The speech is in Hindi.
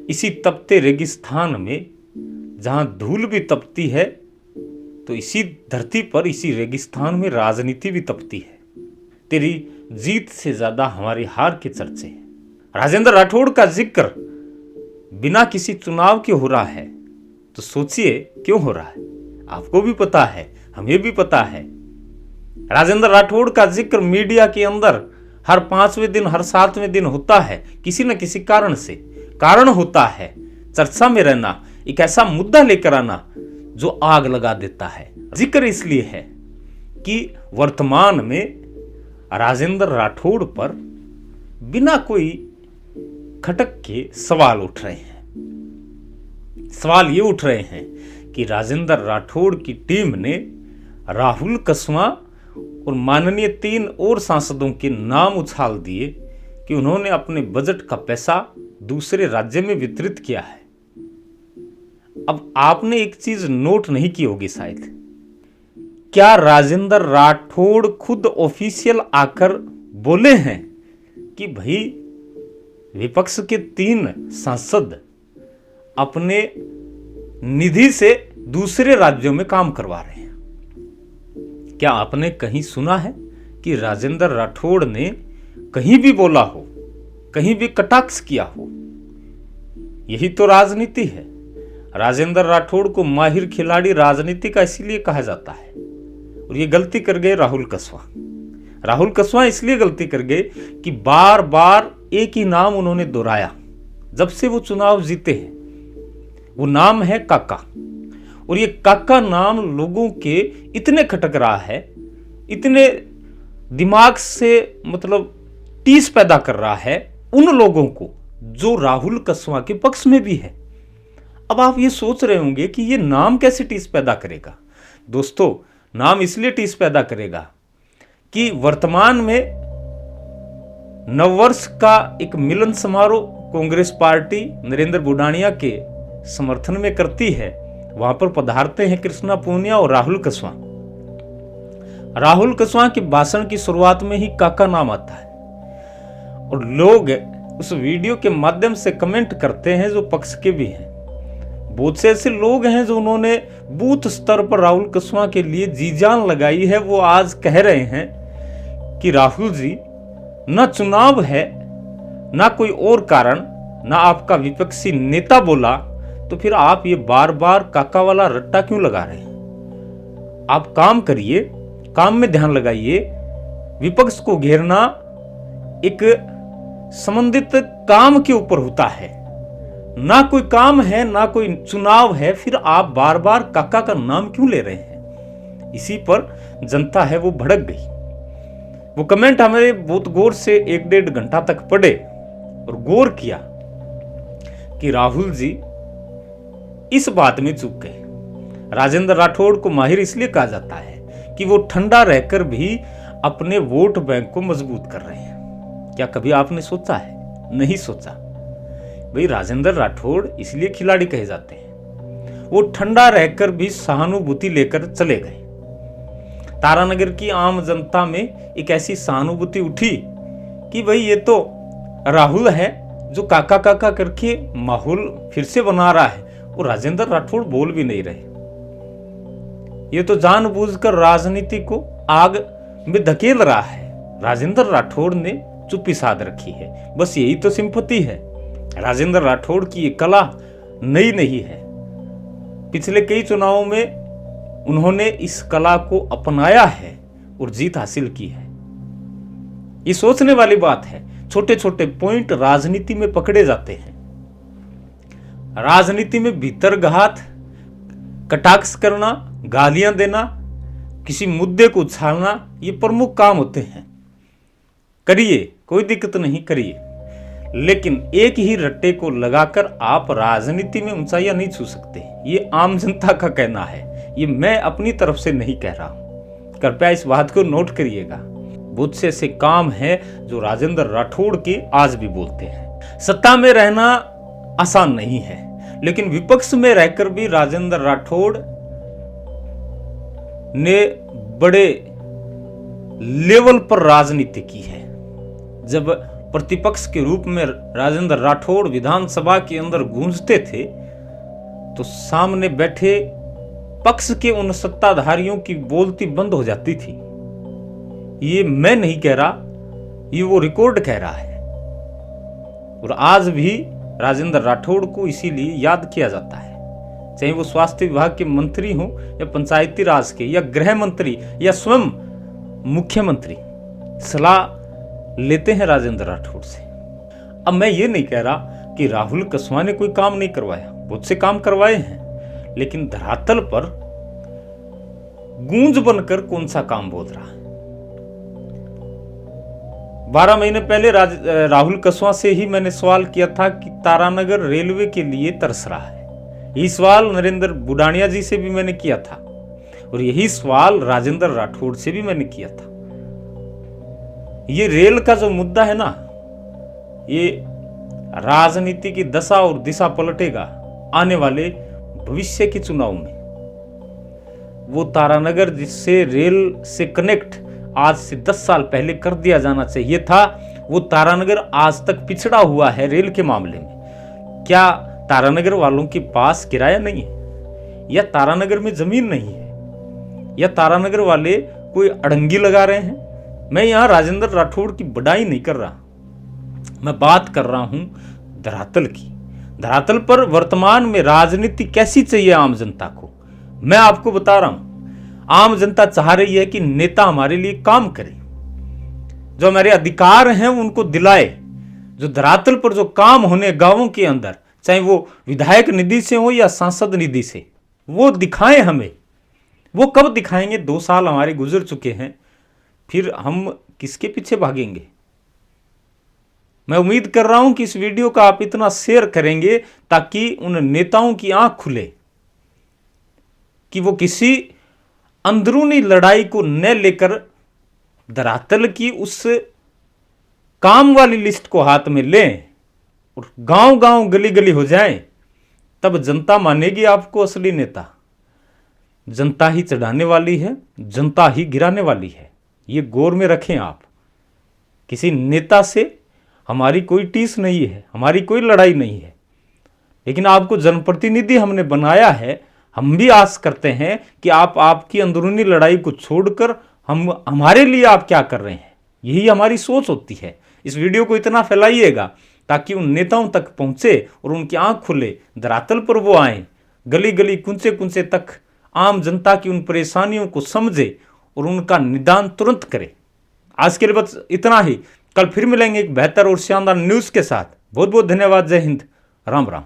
इसी तपते रेगिस्तान में जहां धूल भी तपती है, तो इसी धरती पर, इसी रेगिस्तान में राजनीति भी तपती है। तेरी जीत से ज्यादा हमारी हार के चर्चे हैं। राजेंद्र राठौड़ का जिक्र बिना किसी चुनाव के हो रहा है, तो सोचिए क्यों हो रहा है। आपको भी पता है, हमें भी पता है। राजेंद्र राठौड़ का जिक्र मीडिया के अंदर हर 5वें दिन, हर 7वें दिन होता है, किसी न किसी कारण से। कारण होता है चर्चा में रहना, एक ऐसा मुद्दा लेकर आना जो आग लगा देता है। जिक्र इसलिए है कि वर्तमान में राजेंद्र राठौड़ पर बिना कोई खटक के सवाल उठ रहे हैं। सवाल ये उठ रहे हैं कि राजेंद्र राठौड़ की टीम ने राहुल कसवां और माननीय 3 और सांसदों के नाम उछाल दिए कि उन्होंने अपने बजट का पैसा दूसरे राज्य में वितरित किया है। अब आपने एक चीज नोट नहीं की होगी शायद, क्या राजेंद्र राठौड़ खुद ऑफिशियल आकर बोले हैं कि भाई विपक्ष के 3 सांसद अपने निधि से दूसरे राज्यों में काम करवा रहे हैं? क्या आपने कहीं सुना है कि राजेंद्र राठौड़ ने कहीं भी बोला हो, कहीं भी कटाक्ष किया हो? यही तो राजनीति है। राजेंद्र राठौड़ को माहिर खिलाड़ी राजनीति का इसीलिए कहा जाता है। और ये गलती कर गए राहुल कसवां। राहुल कसवां इसलिए गलती कर गए कि बार बार एक ही नाम उन्होंने दोहराया जब से वो चुनाव जीते हैं। वो नाम है काका। और ये काका नाम लोगों के इतने खटक रहा है, इतने दिमाग से मतलब टीस पैदा कर रहा है उन लोगों को जो राहुल कसवां के पक्ष में भी है। अब आप ये सोच रहे होंगे कि ये नाम कैसे टीस पैदा करेगा। दोस्तों, नाम इसलिए टीस पैदा करेगा कि वर्तमान में नववर्ष का एक मिलन समारोह कांग्रेस पार्टी नरेंद्र बुडानिया के समर्थन में करती है। वहां पर पधारते हैं कृष्णा पूनिया और राहुल कसवां। राहुल कसवां के भाषण की शुरुआत में ही काका नाम आता है और लोग उस वीडियो के माध्यम से कमेंट करते हैं जो पक्ष के भी हैं। बहुत से ऐसे लोग हैं जो उन्होंने बूथ स्तर पर राहुल कसवां के लिए जी जान लगाई है। वो आज कह रहे हैं कि राहुल जी, ना चुनाव है, ना कोई और कारण, ना आपका विपक्षी नेता बोला, तो फिर आप ये बार बार काका वाला रट्टा क्यों लगा रहे हैं? आप काम करिए, काम में ध्यान लगाइए। विपक्ष को घेरना एक संबंधित काम के ऊपर होता है, ना कोई काम है, ना कोई चुनाव है, फिर आप बार बार काका का नाम क्यों ले रहे हैं? इसी पर जनता है वो भड़क गई। वो कमेंट हमें बहुत गौर से 1-1.5 घंटा तक पढ़े और गौर किया कि राहुल जी इस बात में चूक गए। राजेंद्र राठौड़ को माहिर इसलिए कहा जाता है कि वो ठंडा रहकर भी अपने वोट बैंक को मजबूत कर रहे हैं। क्या कभी आपने सोचा है? नहीं सोचा। भाई, राजेंद्र राठौड़ इसलिए खिलाड़ी कहे जाते हैं, वो ठंडा रहकर भी सहानुभूति लेकर चले गए। तारानगर की आम जनता में एक ऐसी सहानुभूति उठी कि भाई ये तो राहुल है जो काका काका करके माहौल फिर से बना रहा है, और राजेंद्र राठौड़ बोल भी नहीं रहे। ये तो जानबूझकर राजनीति को आग में धकेल रहा है। राजेंद्र राठौड़ ने चुप्पी साध रखी है। बस यही तो सिंपैथी है। राजेंद्र राठौड़ की ये कला नई नहीं है। पिछले कई चुनावों में उन्होंने इस कला को अपनाया है और जीत हासिल की है। ये सोचने वाली बात है। छोटे छोटे पॉइंट राजनीति में पकड़े जाते हैं। राजनीति में भीतरघात, कटाक्ष करना, गालियां देना, किसी मुद्दे को उछालना, ये प्रमुख काम होते हैं। करिए, कोई दिक्कत नहीं, करिए, लेकिन एक ही रट्टे को लगाकर आप राजनीति में ऊंचाइयां नहीं छू सकते। ये आम जनता का कहना है, ये मैं अपनी तरफ से नहीं कह रहा हूं। कृपया इस बात को नोट करिएगा। बहुत से ऐसे काम है जो राजेंद्र राठौड़ के आज भी बोलते हैं। सत्ता में रहना आसान नहीं है, लेकिन विपक्ष में रहकर भी राजेंद्र राठौड़ ने बड़े लेवल पर राजनीति की है। जब प्रतिपक्ष के रूप में राजेंद्र राठौड़ विधानसभा के अंदर गूंजते थे, तो सामने बैठे पक्ष के उन सत्ताधारियों की बोलती बंद हो जाती थी। ये मैं नहीं कह रहा, ये वो रिकॉर्ड कह रहा है। और आज भी राजेंद्र राठौड़ को इसीलिए याद किया जाता है, चाहे वो स्वास्थ्य विभाग के मंत्री हो या पंचायती राज के या गृह मंत्री या स्वयं मुख्यमंत्री, सलाह लेते हैं राजेंद्र राठौड़ से। अब मैं ये नहीं कह रहा कि राहुल कसवा ने कोई काम नहीं करवाया, बहुत से काम करवाए हैं, लेकिन धरातल पर गूंज बनकर कौन सा काम बोल रहा है। 12 महीने पहले राहुल कसवा से ही मैंने सवाल किया था कि तारानगर रेलवे के लिए तरस रहा है। यही सवाल नरेंद्र बुडानिया जी से भी मैंने किया था, और यही सवाल राजेंद्र राठौड़ से भी मैंने किया था। ये रेल का जो मुद्दा है ना, ये राजनीति की दशा और दिशा पलटेगा आने वाले भविष्य के चुनाव में। वो तारानगर जिससे रेल से कनेक्ट आज से 10 साल पहले कर दिया जाना चाहिए था, वो तारानगर आज तक पिछड़ा हुआ है रेल के मामले में। क्या तारानगर वालों के पास किराया नहीं है, या तारानगर में जमीन नहीं है, या तारानगर वाले कोई अड़ंगी लगा रहे हैं? मैं यहां राजेंद्र राठौड़ की बड़ाई नहीं कर रहा, मैं बात कर रहा हूं धरातल की। धरातल पर वर्तमान में राजनीति कैसी चाहिए आम जनता को, मैं आपको बता रहा हूं। आम जनता चाह रही है कि नेता हमारे लिए काम करे, जो हमारे अधिकार हैं उनको दिलाए, जो धरातल पर जो काम होने गांवों के अंदर, चाहे वो विधायक निधि से हो या सांसद निधि से, वो दिखाएं हमें। वो कब दिखाएंगे? 2 साल हमारे गुजर चुके हैं, फिर हम किसके पीछे भागेंगे? मैं उम्मीद कर रहा हूं कि इस वीडियो का आप इतना शेयर करेंगे ताकि उन नेताओं की आंख खुले कि वो किसी अंदरूनी लड़ाई को न लेकर धरातल की उस काम वाली लिस्ट को हाथ में लें और गांव गांव गली गली हो जाएं। तब जनता मानेगी आपको असली नेता। जनता ही चढ़ाने वाली है, जनता ही गिराने वाली है, ये गौर में रखें आप। किसी नेता से हमारी कोई टीस नहीं है, हमारी कोई लड़ाई नहीं है, लेकिन आपको जनप्रतिनिधि हमने बनाया है। हम भी आस करते हैं कि आप आपकी अंदरूनी लड़ाई को छोड़कर हमारे लिए आप क्या कर रहे हैं, यही हमारी सोच होती है। इस वीडियो को इतना फैलाइएगा ताकि उन नेताओं तक पहुंचे और उनकी आंख खुले, धरातल पर वो आए, गली गली कुंचे कुंचे तक आम जनता की उन परेशानियों को समझे और उनका निदान तुरंत करे। आज के लिए बस इतना ही। कल फिर मिलेंगे एक बेहतर और शानदार न्यूज़ के साथ। बहुत बहुत धन्यवाद। जय हिंद, राम राम।